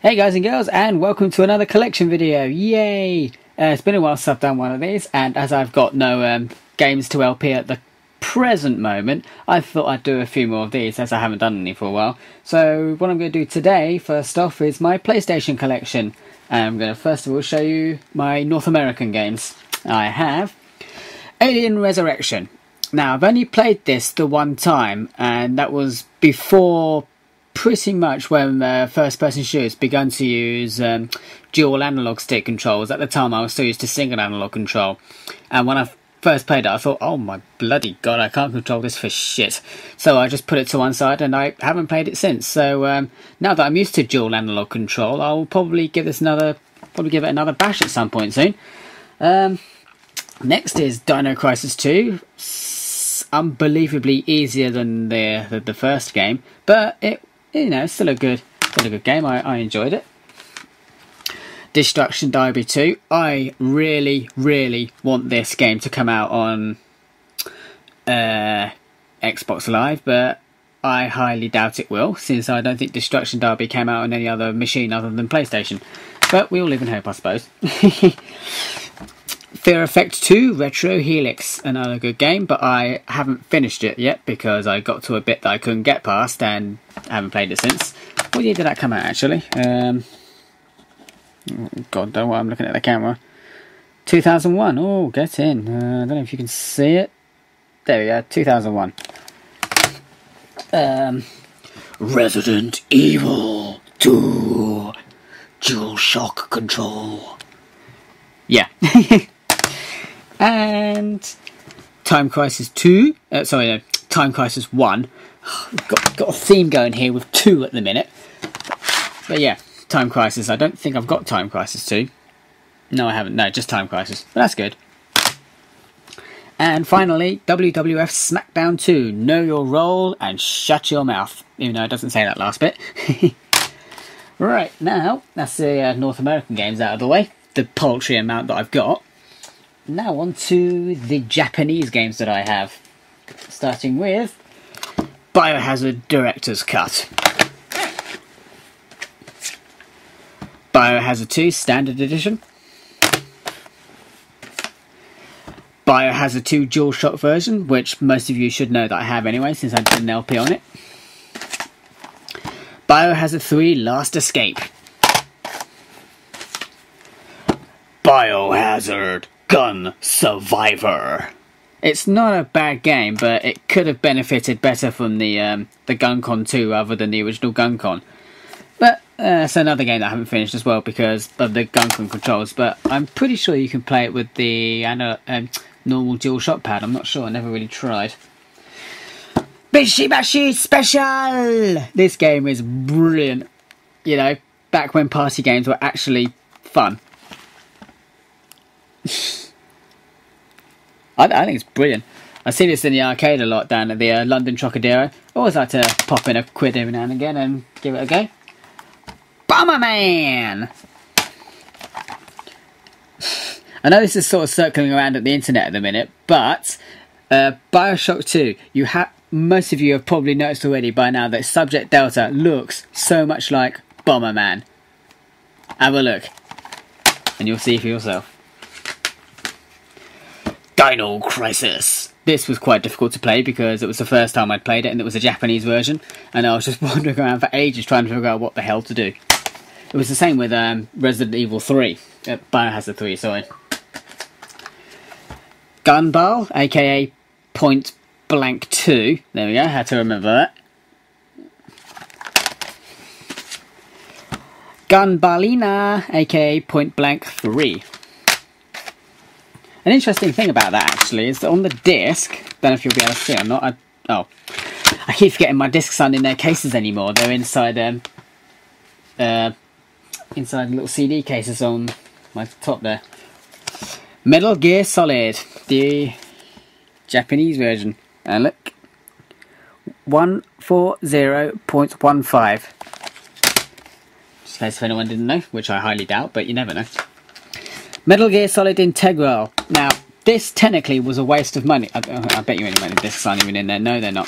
Hey guys and girls, and welcome to another collection video. Yay! It's been a while since I've done one of these, and as I've got no games to LP at the present moment, I thought I'd do a few more of these as I haven't done any for a while. So what I'm going to do today, first off, is my PlayStation collection. I'm going to first of all show you my North American games. I have Alien Resurrection. Now, I've only played this the one time, and that was before pretty much when first-person shooters begun to use dual analog stick controls. At the time, I was still used to single analog control, and when I first played it, I thought, oh my bloody god, I can't control this for shit. So I just put it to one side, and I haven't played it since. So now that I'm used to dual analog control, I'll probably give it another bash at some point soon. Next is Dino Crisis 2. Unbelievably easier than the first game, but it's still a good game. I enjoyed it. Destruction Derby 2. I really want this game to come out on Xbox Live, but I highly doubt it will, since I don't think Destruction Derby came out on any other machine other than PlayStation. But we all live in hope, I suppose. Fear Effect 2 Retro Helix, another good game, but I haven't finished it yet because I got to a bit that I couldn't get past and haven't played it since. What year did that come out, actually? God, don't know why I'm looking at the camera. 2001. Oh, get in. I don't know if you can see it. There we go, 2001. Resident Evil 2 Dual Shock Control. Yeah. And Time Crisis 2, Time Crisis 1. Got a theme going here with 2 at the minute. But yeah, Time Crisis. I don't think I've got Time Crisis 2. No, I haven't. No, just Time Crisis. But that's good. And finally, WWF SmackDown 2. Know your role and shut your mouth. Even though it doesn't say that last bit. Right, now, that's the North American games out of the way. The paltry amount that I've got. Now on to the Japanese games that I have. Starting with Biohazard Director's Cut. Biohazard 2 Standard Edition. Biohazard 2 DualShock version, which most of you should know that I have anyway, since I did an LP on it. Biohazard 3 Last Escape. Biohazard Gun Survivor. It's not a bad game, but it could have benefited better from the GunCon 2 rather than the original GunCon. But it's another game that I haven't finished as well because of the GunCon controls. But I'm pretty sure you can play it with the normal DualShock pad. I'm not sure. I never really tried. Bishi Bashi Special. This game is brilliant. You know, back when party games were actually fun. I think it's brilliant. I see this in the arcade a lot down at the London Trocadero. I always like to pop in a quid every now and again and give it a go. Bomberman! I know this is sort of circling around at the internet at the minute, but Bioshock 2, most of you have probably noticed already by now that Subject Delta looks so much like Bomberman. Have a look, and you'll see for yourself. Dino Crisis. This was quite difficult to play because it was the first time I'd played it and it was a Japanese version, and I was just wandering around for ages trying to figure out what the hell to do. It was the same with Resident Evil 3, Biohazard 3, sorry. Gunball, aka Point Blank 2. There we go, had to remember that. Gunballina, aka Point Blank 3. An interesting thing about that, actually, is that on the disc, don't know if you'll be able to see it or not. I keep forgetting my discs aren't in their cases anymore. They're inside little CD cases on my top there. Metal Gear Solid, the Japanese version. And look, 140.15. Just in case if anyone didn't know, which I highly doubt, but you never know. Metal Gear Solid Integral. Now, this technically was a waste of money. I bet you any money discs aren't even in there. No, they're not.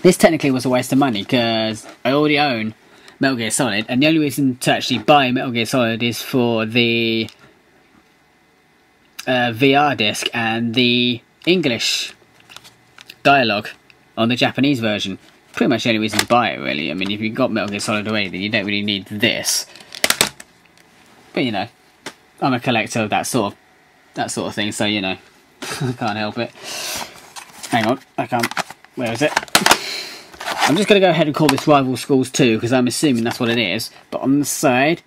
This technically was a waste of money because I already own Metal Gear Solid, and the only reason to actually buy Metal Gear Solid is for the VR disc and the English dialogue on the Japanese version. Pretty much the only reason to buy it, really. I mean, if you've got Metal Gear Solid already, then you don't really need this. But you know, I'm a collector of that sort of thing, so you know, I can't help it. Hang on, I can't. Where is it? I'm just going to go ahead and call this Rival Schools 2, because I'm assuming that's what it is. But on the side,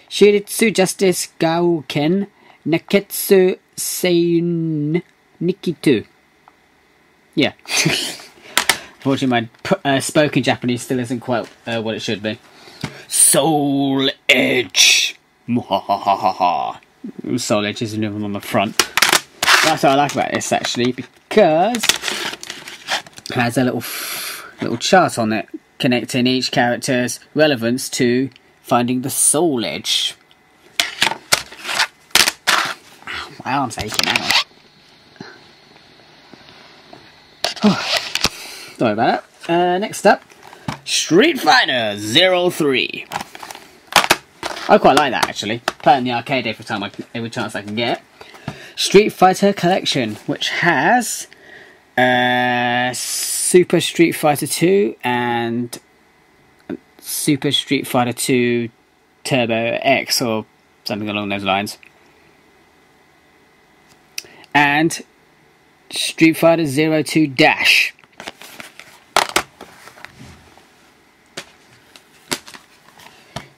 Shiritsu Justice Gauken Neketsu Seiyun Nikitu. Yeah. Unfortunately, my spoken Japanese still isn't quite what it should be. Soul Edge. Soul Edge isn't even on the front. That's what I like about this, actually, because it has a little chart on it connecting each character's relevance to finding the Soul Edge. Ow, my arm's aching, hang on. Sorry about that. Next up, Street Fighter 03. I quite like that, actually. Play it in the arcade every chance I can get. Street Fighter Collection, which has Super Street Fighter 2 and Super Street Fighter 2 Turbo X, or something along those lines. And Street Fighter 02 Dash.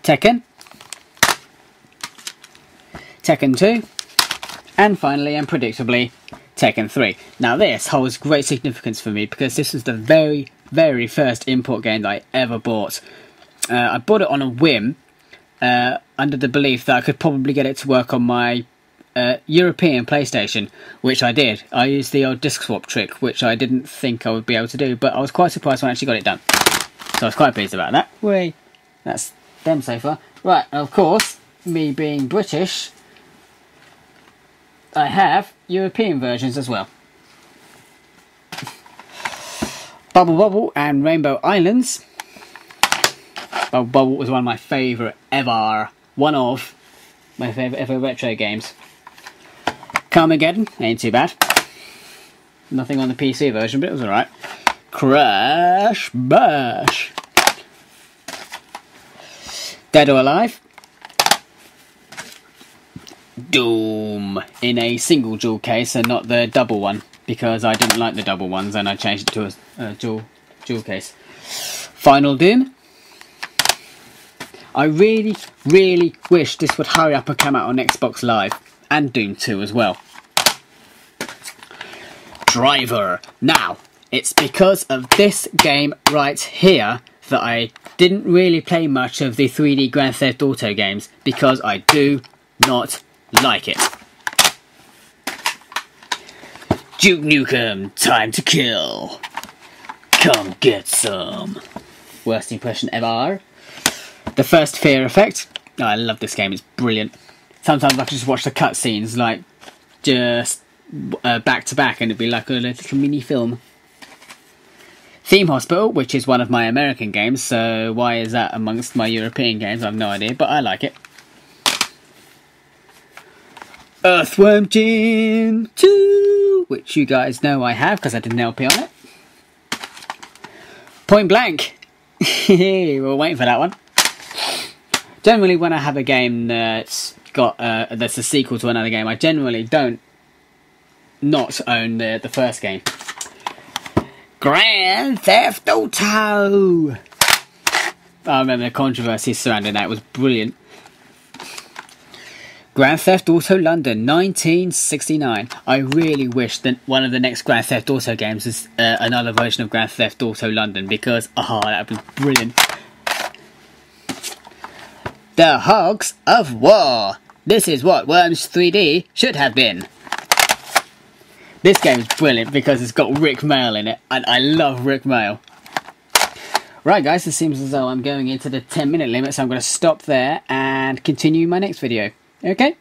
Tekken 2, and finally and predictably Tekken 3. Now this holds great significance for me because this was the very, very first import game that I ever bought. I bought it on a whim, under the belief that I could probably get it to work on my European PlayStation, which I did. I used the old disc swap trick, which I didn't think I would be able to do, but I was quite surprised when I actually got it done. So I was quite pleased about that. Whee! That's them so far. Right, and of course, me being British, I have European versions as well. Bubble Bobble and Rainbow Islands. Bubble Bobble was one of my favourite ever. One of my favourite ever retro games. Carmageddon, ain't too bad. Nothing on the PC version, but it was alright. Crash Bash. Dead or Alive. Doom in a single jewel case and not the double one, because I didn't like the double ones and I changed it to a jewel case. Final Doom. I really, really wish this would hurry up and come out on Xbox Live, and Doom 2 as well. Driver. Now, it's because of this game right here that I didn't really play much of the 3D Grand Theft Auto games, because I do not like it. Duke Nukem, time to kill. Come get some. Worst impression ever. The First Fear Effect. Oh, I love this game, it's brilliant. Sometimes I can just watch the cutscenes, like, just back to back, and it'd be like a little mini film. Theme Hospital, which is one of my American games, so why is that amongst my European games? I have no idea, but I like it. Earthworm Jim 2, which you guys know I have because I did an LP on it. Point Blank. We're waiting for that one. Generally, when I have a game that's got that's a sequel to another game, I generally don't not own the first game. Grand Theft Auto. I remember the controversy surrounding that. It was brilliant. Grand Theft Auto London 1969. I really wish that one of the next Grand Theft Auto games is another version of Grand Theft Auto London, because that would be brilliant. The Hogs of War. This is what Worms 3D should have been. This game is brilliant because it's got Rick Mail in it, and I love Rick Mail. Right guys, it seems as though I'm going into the 10-minute limit, so I'm going to stop there and continue my next video. Okay?